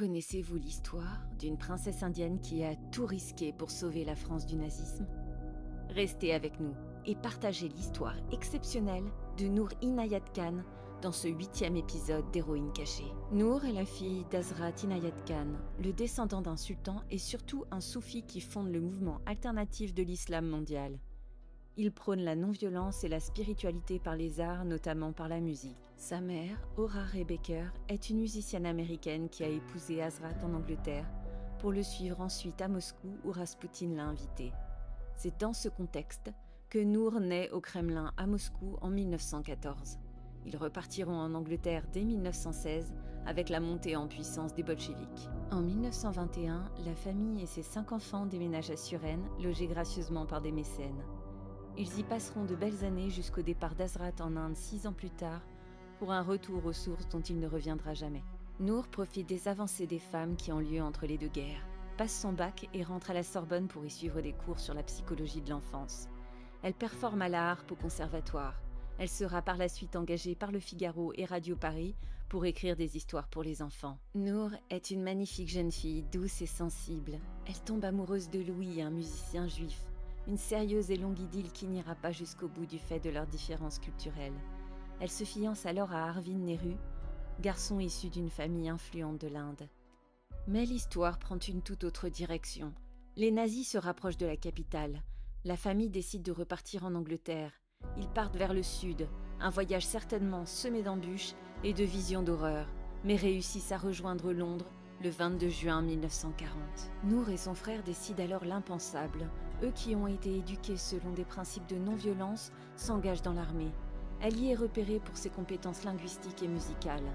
Connaissez-vous l'histoire d'une princesse indienne qui a tout risqué pour sauver la France du nazisme? Restez avec nous et partagez l'histoire exceptionnelle de Noor Inayat Khan dans ce 8e épisode d'Héroïne cachée. Noor est la fille d'Hazrat Inayat Khan, le descendant d'un sultan et surtout un soufi qui fonde le mouvement alternatif de l'islam mondial. Il prône la non-violence et la spiritualité par les arts, notamment par la musique. Sa mère, Ora Ray Baker, est une musicienne américaine qui a épousé Hazrat en Angleterre pour le suivre ensuite à Moscou où Rasputin l'a invité. C'est dans ce contexte que Noor naît au Kremlin à Moscou en 1914. Ils repartiront en Angleterre dès 1916 avec la montée en puissance des bolcheviks. En 1921, la famille et ses 5 enfants déménagent à Suresnes, logés gracieusement par des mécènes. Ils y passeront de belles années jusqu'au départ d'Hazrat en Inde 6 ans plus tard, pour un retour aux sources dont il ne reviendra jamais. Noor profite des avancées des femmes qui ont lieu entre les deux guerres, passe son bac et rentre à la Sorbonne pour y suivre des cours sur la psychologie de l'enfance. Elle performe à la harpe au conservatoire. Elle sera par la suite engagée par Le Figaro et Radio Paris pour écrire des histoires pour les enfants. Noor est une magnifique jeune fille, douce et sensible. Elle tombe amoureuse de Louis, un musicien juif. Une sérieuse et longue idylle qui n'ira pas jusqu'au bout du fait de leurs différences culturelles. Elle se fiance alors à Arvind Nehru, garçon issu d'une famille influente de l'Inde. Mais l'histoire prend une toute autre direction. Les nazis se rapprochent de la capitale. La famille décide de repartir en Angleterre. Ils partent vers le sud, un voyage certainement semé d'embûches et de visions d'horreur, mais réussissent à rejoindre Londres le 22 juin 1940. Noor et son frère décident alors l'impensable. Eux qui ont été éduqués selon des principes de non-violence s'engagent dans l'armée. Elle y est repérée pour ses compétences linguistiques et musicales.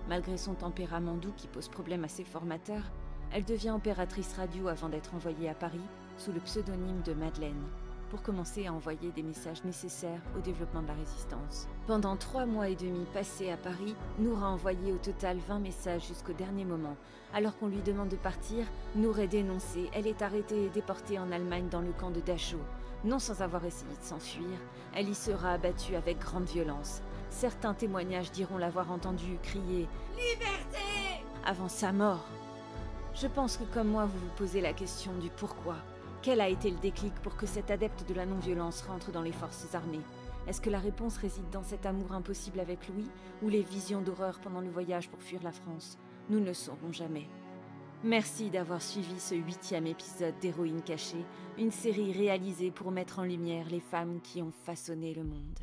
Malgré son tempérament doux qui pose problème à ses formateurs, elle devient opératrice radio avant d'être envoyée à Paris sous le pseudonyme de Madeleine, pour commencer à envoyer des messages nécessaires au développement de la résistance. Pendant 3 mois et demi passés à Paris, Noor a envoyé au total 20 messages jusqu'au dernier moment. Alors qu'on lui demande de partir, Noor est dénoncée. Elle est arrêtée et déportée en Allemagne dans le camp de Dachau. Non sans avoir essayé de s'enfuir, elle y sera abattue avec grande violence. Certains témoignages diront l'avoir entendue crier « Liberté !» avant sa mort. Je pense que comme moi, vous vous posez la question du pourquoi. Quel a été le déclic pour que cet adepte de la non-violence rentre dans les forces armées? Est-ce que la réponse réside dans cet amour impossible avec Louis ou les visions d'horreur pendant le voyage pour fuir la France? Nous ne le saurons jamais. Merci d'avoir suivi ce 8e épisode d'Héroïne cachée, une série réalisée pour mettre en lumière les femmes qui ont façonné le monde.